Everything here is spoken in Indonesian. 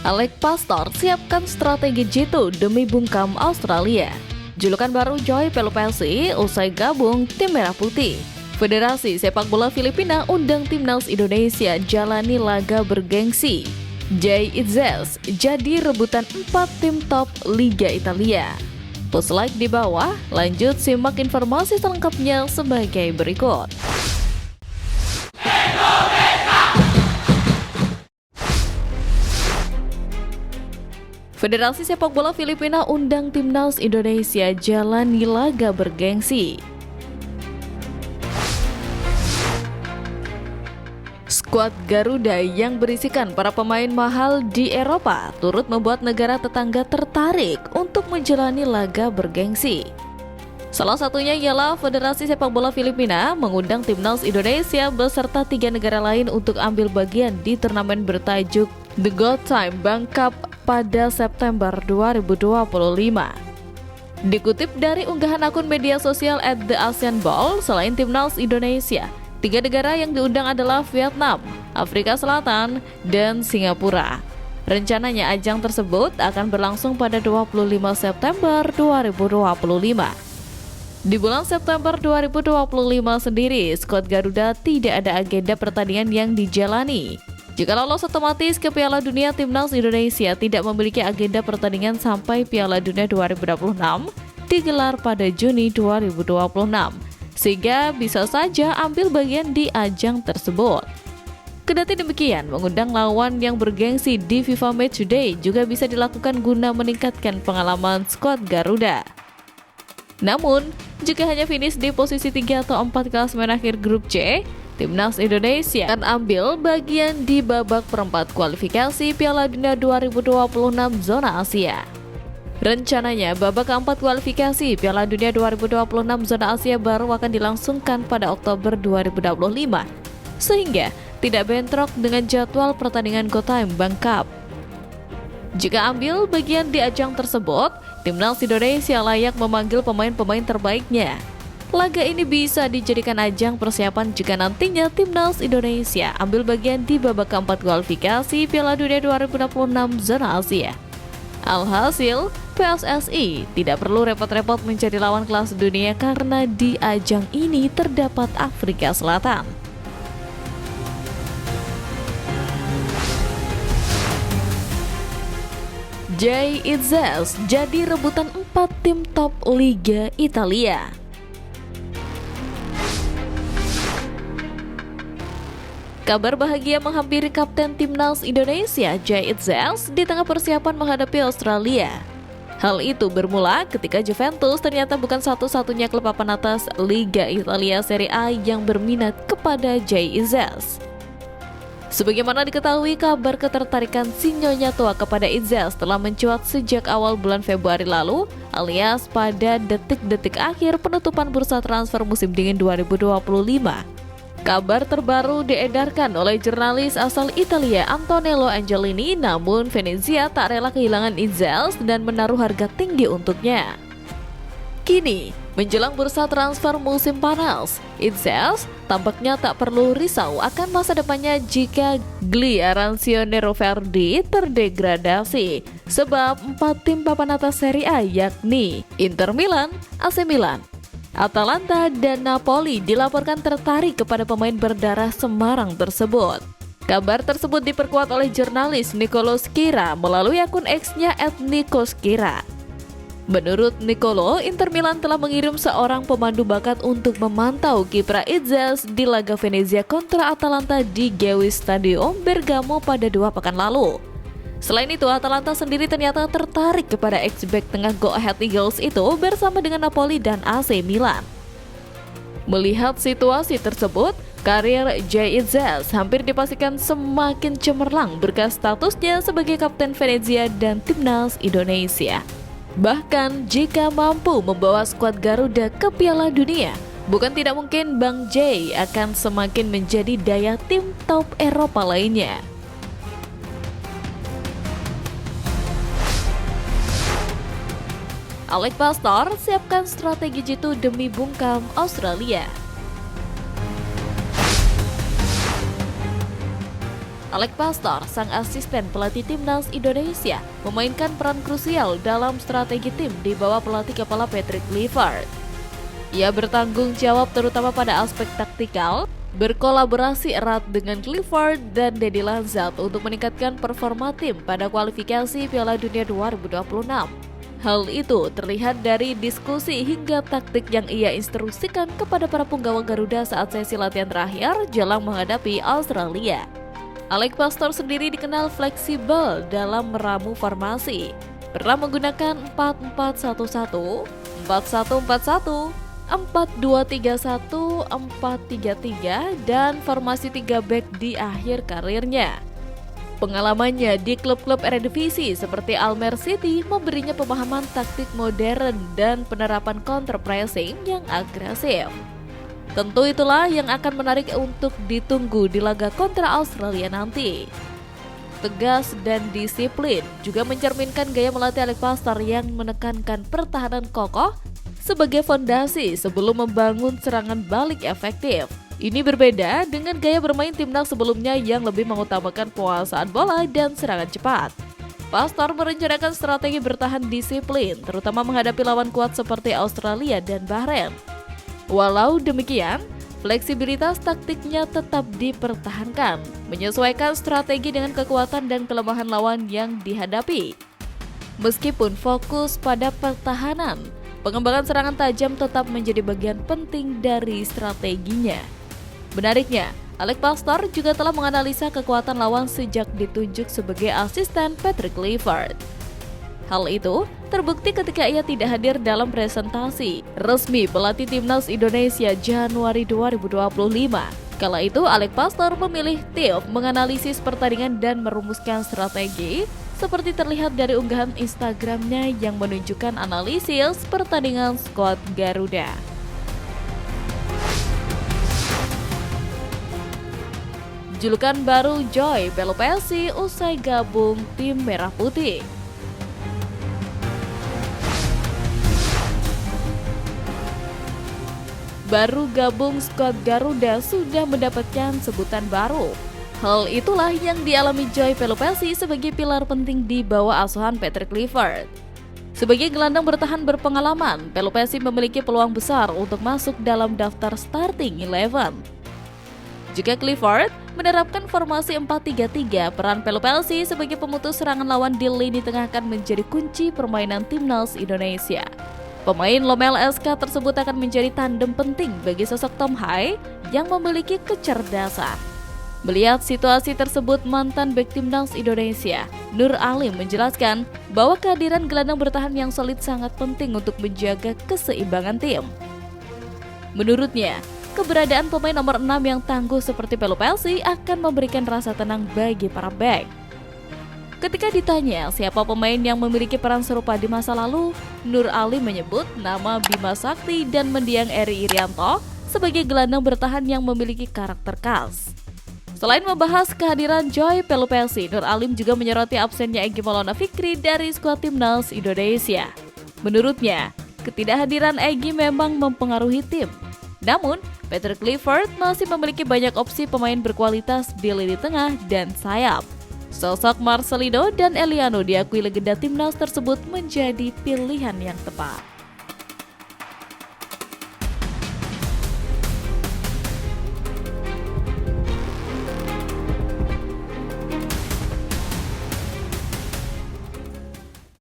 Alec Pastor siapkan strategi jitu demi bungkam Australia. Julukan baru Joy Pelupesi usai gabung tim Merah Putih. Federasi Sepak Bola Filipina undang timnas Indonesia jalani laga bergengsi. Jay Itzels jadi rebutan 4 tim top Liga Italia. Post like di bawah, lanjut simak informasi selengkapnya sebagai berikut. Federasi Sepak Bola Filipina undang timnas Indonesia jalani laga bergengsi. Skuad Garuda yang berisikan para pemain mahal di Eropa turut membuat negara tetangga tertarik untuk menjalani laga bergengsi. Salah satunya ialah Federasi Sepak Bola Filipina mengundang timnas Indonesia beserta 3 negara lain untuk ambil bagian di turnamen bertajuk The Good Time Bank Cup pada September 2025. Dikutip dari unggahan akun media sosial @theasianball, selain timnas Indonesia, 3 negara yang diundang adalah Vietnam, Afrika Selatan, dan Singapura. Rencananya ajang tersebut akan berlangsung pada 25 September 2025. Di bulan September 2025 sendiri, skuad Garuda tidak ada agenda pertandingan yang dijalani. Jika lolos otomatis ke Piala Dunia, timnas Indonesia tidak memiliki agenda pertandingan sampai Piala Dunia 2026 digelar pada Juni 2026, sehingga bisa saja ambil bagian di ajang tersebut. Kendati demikian, mengundang lawan yang bergengsi di FIFA Matchday juga bisa dilakukan guna meningkatkan pengalaman skuad Garuda. Namun, jika hanya finish di posisi 3 atau 4 klasemen akhir grup C, timnas Indonesia akan ambil bagian di babak perempat kualifikasi Piala Dunia 2026 zona Asia. Rencananya, babak keempat kualifikasi Piala Dunia 2026 zona Asia baru akan dilangsungkan pada Oktober 2025, sehingga tidak bentrok dengan jadwal pertandingan Go Time Bank Cup. Jika ambil bagian di ajang tersebut, timnas Indonesia layak memanggil pemain-pemain terbaiknya. Laga ini bisa dijadikan ajang persiapan jika nantinya timnas Indonesia ambil bagian di babak keempat kualifikasi Piala Dunia 2026 zona Asia. Alhasil, PSSI tidak perlu repot-repot mencari lawan kelas dunia karena di ajang ini terdapat Afrika Selatan. Jay Itzels jadi rebutan 4 tim top Liga Italia. Kabar bahagia menghampiri kapten timnas Indonesia Jay Itzels di tengah persiapan menghadapi Australia. Hal itu bermula ketika Juventus ternyata bukan satu-satunya klub papan atas Liga Italia Serie A yang berminat kepada Jay Itzels. Sebagaimana diketahui, kabar ketertarikan si Nyonya Tua kepada Itzels telah mencuat sejak awal bulan Februari lalu, alias pada detik-detik akhir penutupan bursa transfer musim dingin 2025. Kabar terbaru diedarkan oleh jurnalis asal Italia Antonello Angelini, namun Venezia tak rela kehilangan Itzels dan menaruh harga tinggi untuknya. Kini, menjelang bursa transfer musim panas, Itzels tampaknya tak perlu risau akan masa depannya jika Gliarancione Verdi terdegradasi, sebab 4 tim papan atas Serie A yakni Inter Milan, AC Milan, Atalanta, dan Napoli dilaporkan tertarik kepada pemain berdarah Semarang tersebut. Kabar tersebut diperkuat oleh jurnalis Nicolo Schira melalui akun X-nya @nicoschira. Menurut Nicolo, Inter Milan telah mengirim seorang pemandu bakat untuk memantau kiprah Itzels di laga Venezia kontra Atalanta di Gewiss Stadium Bergamo pada 2 pekan lalu. Selain itu, Atalanta sendiri ternyata tertarik kepada ex-back tengah Go Ahead Eagles itu bersama dengan Napoli dan AC Milan. Melihat situasi tersebut, karir Jay Itzels hampir dipastikan semakin cemerlang berkat statusnya sebagai kapten Venezia dan timnas Indonesia. Bahkan jika mampu membawa skuad Garuda ke Piala Dunia, bukan tidak mungkin Bang Jay akan semakin menjadi daya tim top Eropa lainnya. Alec Pastor siapkan strategi jitu demi bungkam Australia. Alex Pastor, sang asisten pelatih timnas Indonesia, memainkan peran krusial dalam strategi tim di bawah pelatih kepala Patrick Kluivert. Ia bertanggung jawab terutama pada aspek taktikal, berkolaborasi erat dengan Kluivert dan Denny Lazzat untuk meningkatkan performa tim pada kualifikasi Piala Dunia 2026. Hal itu terlihat dari diskusi hingga taktik yang ia instruksikan kepada para punggawa Garuda saat sesi latihan terakhir jelang menghadapi Australia. Alex Pastor sendiri dikenal fleksibel dalam meramu formasi. Pernah menggunakan 4-4-1-1, 4-1-4-1, 4-2-3-1, 4-3-3, dan formasi 3 back di akhir karirnya. Pengalamannya di klub-klub Eredivisie seperti Almere City memberinya pemahaman taktik modern dan penerapan counter pressing yang agresif. Tentu itulah yang akan menarik untuk ditunggu di laga kontra Australia nanti. Tegas dan disiplin juga mencerminkan gaya melatih Alex Pastor yang menekankan pertahanan kokoh sebagai fondasi sebelum membangun serangan balik efektif. Ini berbeda dengan gaya bermain timnas sebelumnya yang lebih mengutamakan penguasaan bola dan serangan cepat. Pastor merencanakan strategi bertahan disiplin, terutama menghadapi lawan kuat seperti Australia dan Bahrain. Walau demikian, fleksibilitas taktiknya tetap dipertahankan, menyesuaikan strategi dengan kekuatan dan kelemahan lawan yang dihadapi. Meskipun fokus pada pertahanan, pengembangan serangan tajam tetap menjadi bagian penting dari strateginya. Menariknya, Alex Pastor juga telah menganalisa kekuatan lawan sejak ditunjuk sebagai asisten Patrick Kluivert. Hal itu terbukti ketika ia tidak hadir dalam presentasi resmi pelatih timnas Indonesia Januari 2025. Kala itu Alex Pastor memilih tim menganalisis pertandingan dan merumuskan strategi, seperti terlihat dari unggahan Instagramnya yang menunjukkan analisis pertandingan skuad Garuda. Julukan baru Joy Pelupessy usai gabung tim Merah Putih. Baru gabung skuad Garuda sudah mendapatkan sebutan baru. Hal itulah yang dialami Joy Pelupessy sebagai pilar penting di bawah asuhan Patrick Kluivert. Sebagai gelandang bertahan berpengalaman, Pelupessy memiliki peluang besar untuk masuk dalam daftar starting 11. Jika Kluivert menerapkan formasi 4-3-3, peran Pelupessy sebagai pemutus serangan lawan di lini tengah akan menjadi kunci permainan timnas Indonesia. Pemain Lomel SK tersebut akan menjadi tandem penting bagi sosok Tom Hai yang memiliki kecerdasan. Melihat situasi tersebut, mantan bek timnas Indonesia, Nur Alim menjelaskan bahwa kehadiran gelandang bertahan yang solid sangat penting untuk menjaga keseimbangan tim. Menurutnya, keberadaan pemain nomor 6 yang tangguh seperti Pelupessy akan memberikan rasa tenang bagi para bek. Ketika ditanya siapa pemain yang memiliki peran serupa di masa lalu, Nur Ali menyebut nama Bima Sakti dan mendiang Eri Irianto sebagai gelandang bertahan yang memiliki karakter khas. Selain membahas kehadiran Joy Pelupessy, Nur Alim juga menyoroti absennya Egy Maulana Fikri dari skuad timnas Indonesia. Menurutnya, ketidakhadiran Egy memang mempengaruhi tim. Namun, Patrick Kluivert masih memiliki banyak opsi pemain berkualitas di lini tengah dan sayap. Sosok Marcelino dan Eliano diakui legenda timnas tersebut menjadi pilihan yang tepat.